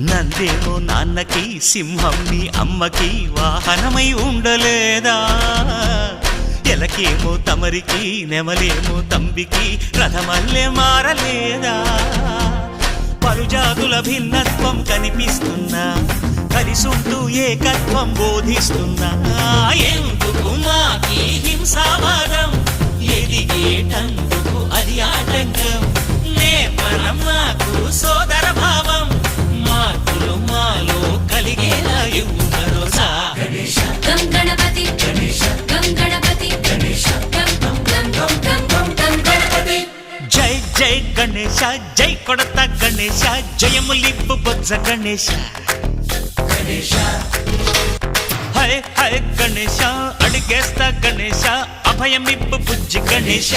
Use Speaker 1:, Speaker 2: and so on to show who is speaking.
Speaker 1: నందేమో నాన్నకి సింహం నీ అమ్మకి వాహనమై ఉండలేదా ఎలకేమో తమరికి నెమలేమో తంబికి రథమల్లే మారలేదా పలుజాతుల భిన్నత్వం కనిపిస్తున్నా కలిసుంటూ ఏకత్వం బోధిస్తున్నా ఎందుకు మాకి హింసావాదం ఎదిగేటందుకు అది ఆటంకం నేపరం మాకు సోదర భావం మార్పులు మాలో కలిగేలా ఇవ్వు భరోసా
Speaker 2: గం గణపతి గం గణపతి గం గణపతి
Speaker 1: జై జై గణేశ జై కొడత గణేశ జయములిప్పు బొజ్జ గణేశ హై హై గణేశ అడిగేస్తా గణేశ అభయమిప్పు బుజ్జి గణేశ